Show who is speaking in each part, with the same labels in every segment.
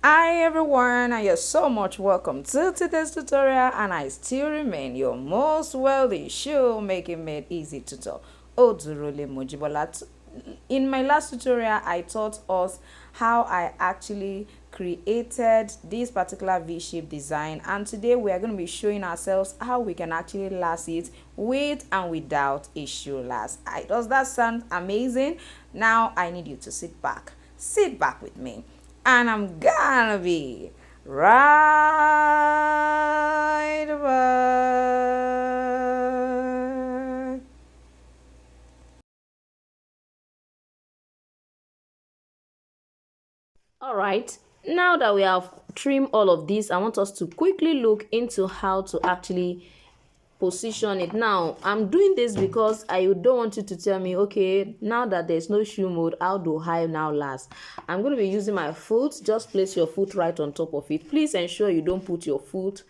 Speaker 1: Hi everyone, and you're so much welcome to today's tutorial, and I still remain your most wealthy shoemaking made easy tutor, Odurole Mojibola. In my last tutorial, I taught us how I actually created this particular V-shape design, and today we are going to be showing ourselves how we can actually last it with and without a shoe last. Does that sound amazing? Now I need you to sit back with me, and I'm gonna be right back. All right, now that we have trimmed all of this, I want us to quickly look into how to actually position it. Now I'm doing this because I don't want you to tell me, okay, now that there's no shoe mode, how do I now last? I'm going to be using my foot. Just place your foot right on top of it. Please ensure you don't put your foot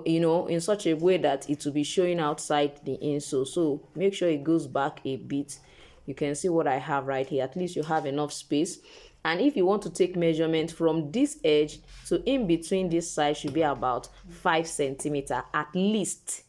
Speaker 1: in such a way that it will be showing outside the insole, so make sure it goes back a bit. You can see what I have right here. At least you have enough space. And if you want to take measurement from this edge to in between this side, should be about 5 centimeters at least.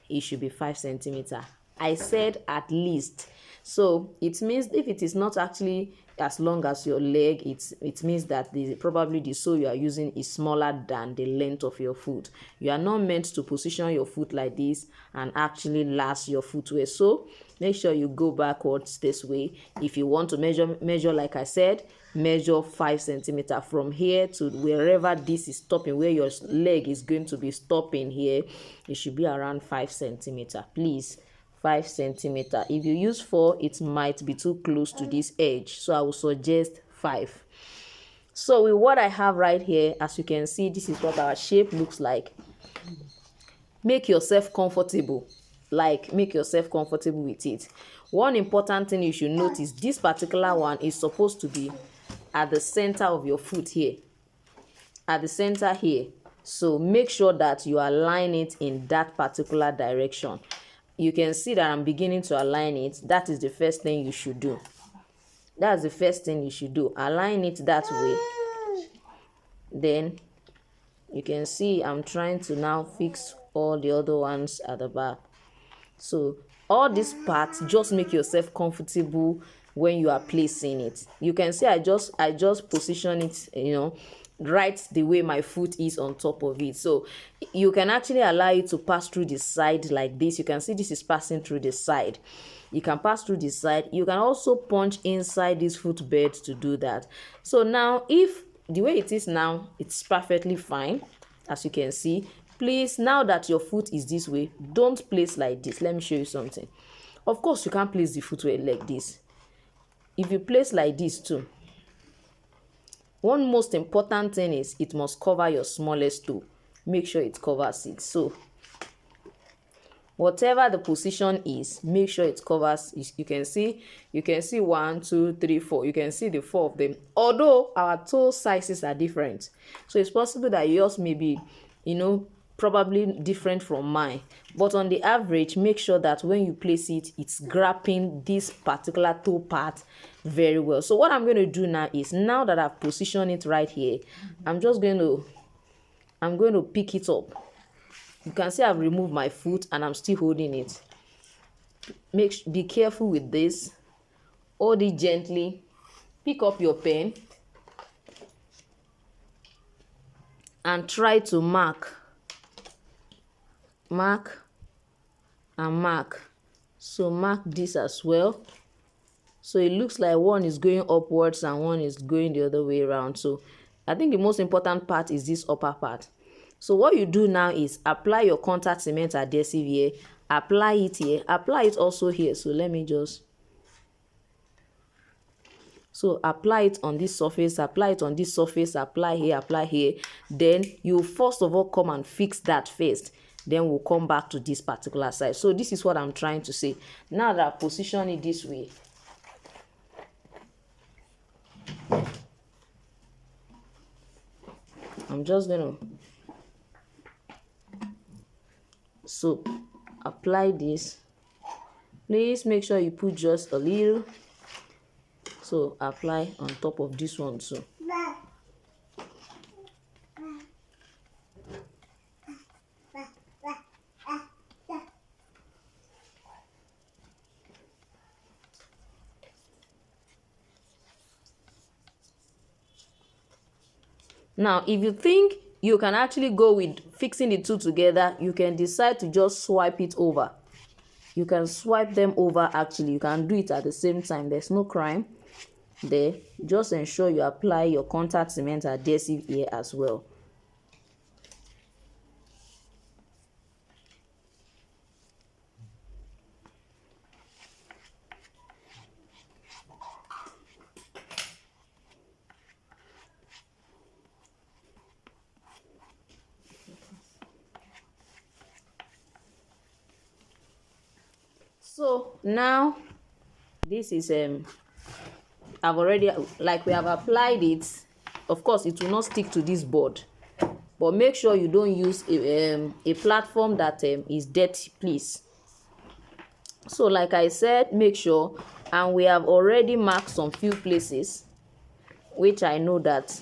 Speaker 1: It should be 5 centimeters. I said at least. So it means if it is not actually as long as your leg, it means that probably the sole you are using is smaller than the length of your foot. You are not meant to position your foot like this and actually last your footwear. So make sure you go backwards this way. If you want to measure like I said, measure 5 centimeters from here to wherever this is stopping, where your leg is going to be stopping here. It should be around 5 centimeters, please. 5 centimeters. If you use 4, it might be too close to this edge, so I will suggest 5. So with what I have right here, as you can see, this is what our shape looks like. Make yourself comfortable. Make yourself comfortable with it. One important thing you should notice, this particular one is supposed to be at the center of your foot here, at the center here. So make sure that you align it in that particular direction. You can see that I'm beginning to align it. That is the first thing you should do. That's the first thing you should do. Align it that way. Then you can see I'm trying to now fix all the other ones at the back. So all these parts, just make yourself comfortable when you are placing it. You can see I just position it, right the way my foot is on top of it. So you can actually allow it to pass through the side like this. You can see this is passing through the side. You can pass through the side. You can also punch inside this footbed to do that. So now, if the way it is now, it's perfectly fine, as you can see. Please, now that your foot is this way, don't place like this. Let me show you something. Of course, you can't place the footwear like this. If you place like this too, one most important thing is it must cover your smallest toe. Make sure it covers it. So whatever the position is, make sure it covers. You can see 1, 2, 3, 4. You can see the 4 of them, although our toe sizes are different. So it's possible that yours may be probably different from mine, but on the average, make sure that when you place it, it's grabbing this particular toe part very well. So what I'm going to do now is, now that I've positioned it right here, I'm going to pick it up. You can see I've removed my foot and I'm still holding it. Be careful with this. Hold it gently. Pick up your pen and try to mark and mark. So mark this as well. So it looks like one is going upwards and one is going the other way around. So I think the most important part is this upper part. So what you do now is apply your contact cement adhesive here. Apply it here. Apply it also here. So let me just... So apply it on this surface, apply it on this surface, apply here. Then you first of all come and fix that first. Then we'll come back to this particular side. So this is what I'm trying to say. Now that I position it this way, I'm just going to apply this. Please make sure you put just a little. So apply on top of this one too. Now if you think you can actually go with fixing the two together, you can decide to just swipe it over. You can swipe them over. Actually, you can do it at the same time. There's no crime there. Just ensure you apply your contact cement adhesive here as well. So now this is I've already, like, we have applied it. Of course it will not stick to this board, but make sure you don't use a platform that is dirty, please. So like I said, make sure, and we have already marked some few places which I know that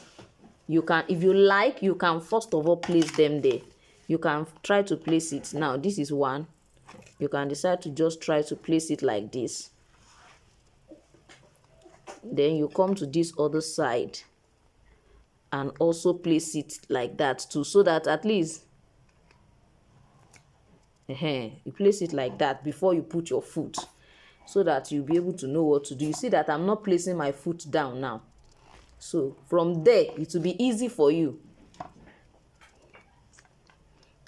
Speaker 1: you can, if you like, you can first of all place them there. You can try to place it. Now this is one. You can decide to just try to place it like this. Then you come to this other side and also place it like that too, so that at least you place it like that before you put your foot, so that you'll be able to know what to do. You see that I'm not placing my foot down now, so from there it will be easy for you.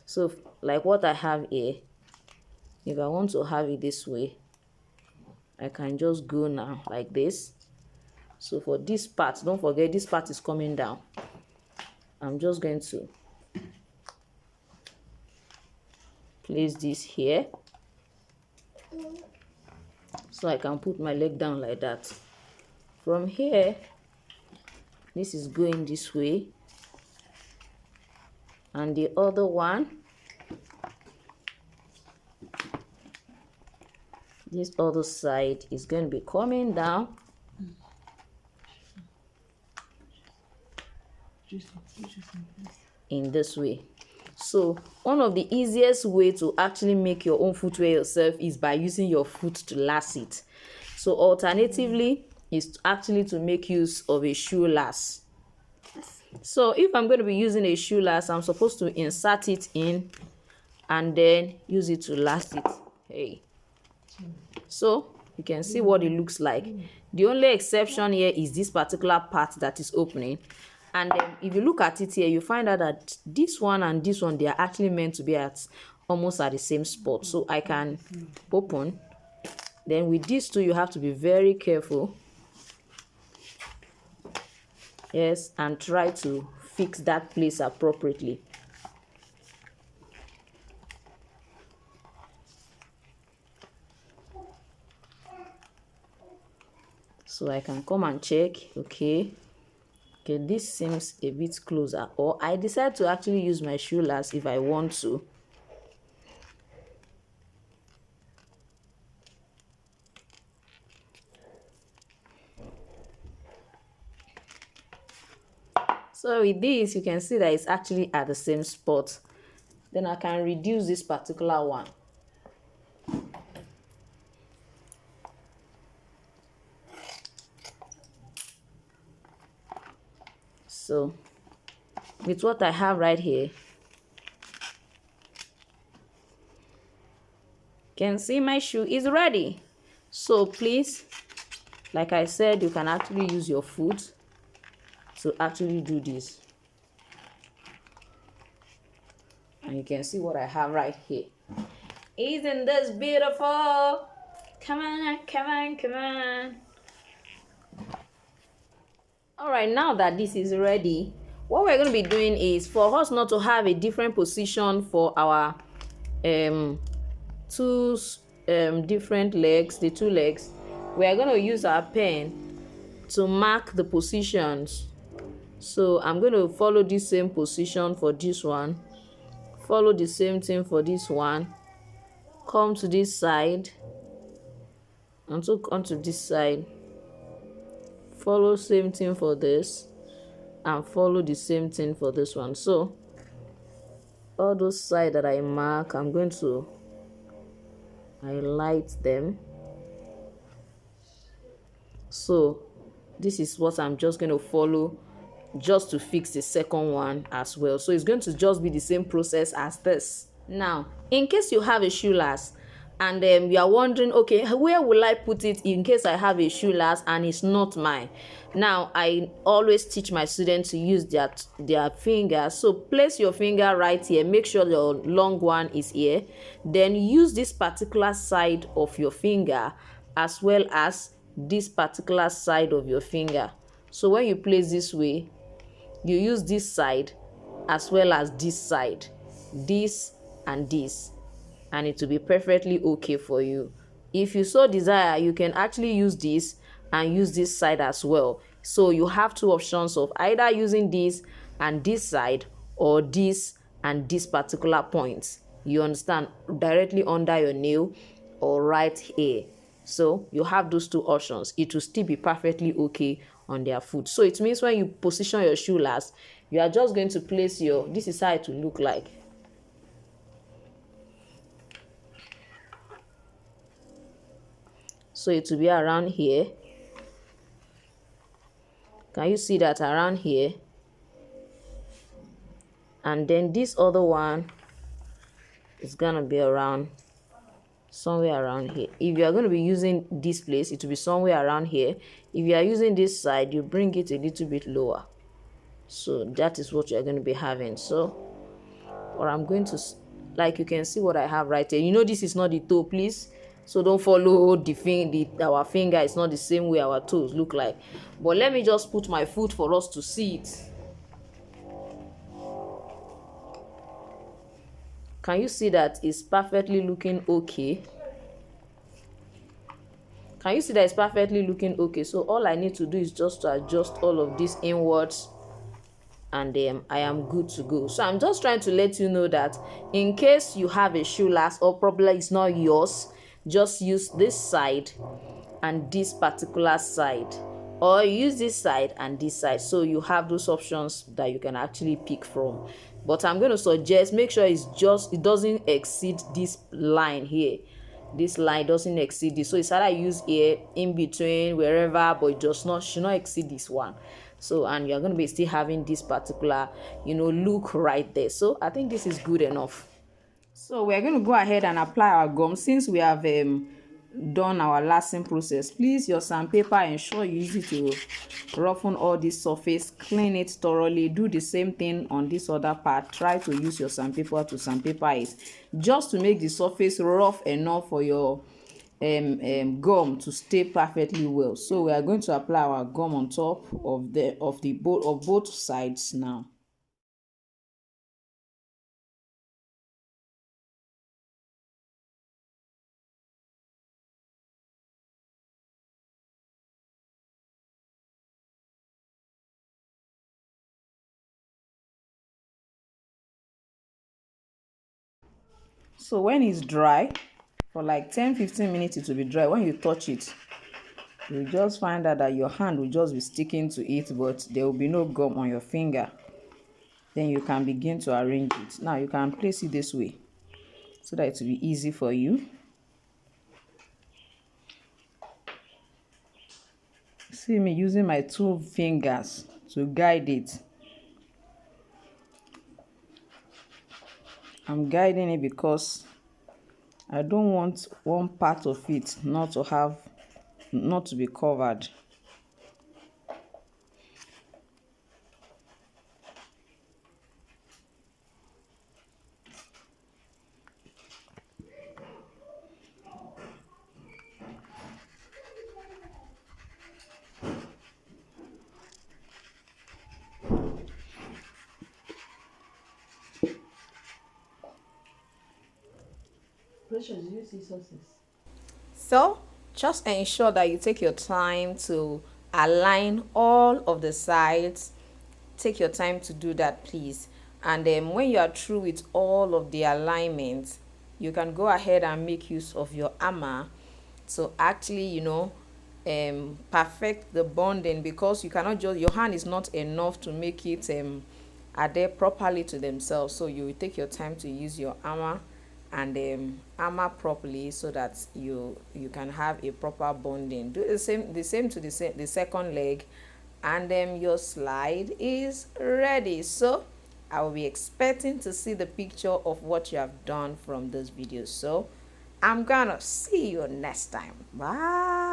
Speaker 1: So like what I have here, if I want to have it this way, I can just go now like this. So for this part, don't forget this part is coming down. I'm just going to place this here, so I can put my leg down like that. From here, this is going this way, and the other one, this other side, is going to be coming down. In this way. So one of the easiest way to actually make your own footwear yourself is by using your foot to lace it. So alternatively is actually to make use of a shoe lace. So if I'm going to be using a shoe lace, I'm supposed to insert it in and then use it to lace it. Hey, so you can see what it looks like. The only exception here is this particular part that is opening. And then if you look at it here, you find out that this one and this one, they are actually meant to be almost at the same spot. So I can open. Then with these two, you have to be very careful. Yes, and try to fix that place appropriately. So I can come and check. Okay, this seems a bit closer, or I decide to actually use my shoe lace if I want to. So with this, you can see that it's actually at the same spot. Then I can reduce this particular one. So with what I have right here, you can see my shoe is ready. So please, like I said, you can actually use your foot to actually do this. And you can see what I have right here. Isn't this beautiful? Come on, come on, come on. All right, now that this is ready, what we're going to be doing is, for us not to have a different position for our two different legs, the two legs, we are going to use our pen to mark the positions. So I'm going to follow the same position for this one, follow the same thing for this one, come to this side, and so onto this side, follow same thing for this, and follow the same thing for this one. So all those sides that I mark, I'm going to highlight them. So this is what I'm just going to follow just to fix the second one as well. So it's going to just be the same process as this. Now, in case you have a shoe last and you are wondering, okay, where will I put it in case I have a shoe last and it's not mine? Now, I always teach my students to use their fingers. So place your finger right here, make sure your long one is here, then use this particular side of your finger as well as this particular side of your finger. So when you place this way, you use this side as well as this side, this and this, and it will be perfectly okay for you. If you so desire, you can actually use this and use this side as well. So you have two options of either using this and this side, or this and this particular point, you understand, directly under your nail or right here. So you have those two options. It will still be perfectly okay on their foot. So it means when you position your shoe last, you are just going to place your, this is how it will look like. So it will be around here. Can you see that around here? And then this other one is gonna be around somewhere around here. If you are going to be using this place, it will be somewhere around here. If you are using this side, you bring it a little bit lower. So that is what you are going to be having. So, or I'm going to, like you can see what I have right here. You know this is not the toe, please. So don't follow our finger. It's not the same way our toes look like. But let me just put my foot for us to see it. Can you see that it's perfectly looking okay? Can you see that it's perfectly looking okay? So all I need to do is just to adjust all of this inwards, and I am good to go. So I'm just trying to let you know that in case you have a shoe last or probably it's not yours, just use this side and this particular side, or use this side and this side. So you have those options that you can actually pick from. But I'm going to suggest, make sure it doesn't exceed this line here. This line doesn't exceed this. So it's either use here, in between, wherever, but it should not exceed this one. So, and you're going to be still having this particular, look right there. So I think this is good enough. So we're going to go ahead and apply our gum. Since we have done our lasting process, please, your sandpaper, ensure you use it to roughen all this surface, clean it thoroughly. Do the same thing on this other part. Try to use your sandpaper to sandpaper it, just to make the surface rough enough for your gum to stay perfectly well. So we are going to apply our gum on top of both sides now. So when it's dry, for like 10-15 minutes it will be dry. When you touch it, you just find out that your hand will just be sticking to it, but there will be no gum on your finger. Then you can begin to arrange it. Now you can place it this way so that it will be easy for you. See me using my 2 fingers to guide it. I'm guiding it because I don't want one part of it not to be covered. So just ensure that you take your time to align all of the sides. Take your time to do that, please. And then when you are through with all of the alignments, you can go ahead and make use of your hammer to actually perfect the bonding, because you cannot just, your hand is not enough to make it adhere properly to themselves. So you will take your time to use your hammer and hammer properly so that you can have a proper bonding. Do the same to the second leg and then your slide is ready. So I will be expecting to see the picture of what you have done from this video. So I'm gonna see you next time. Bye.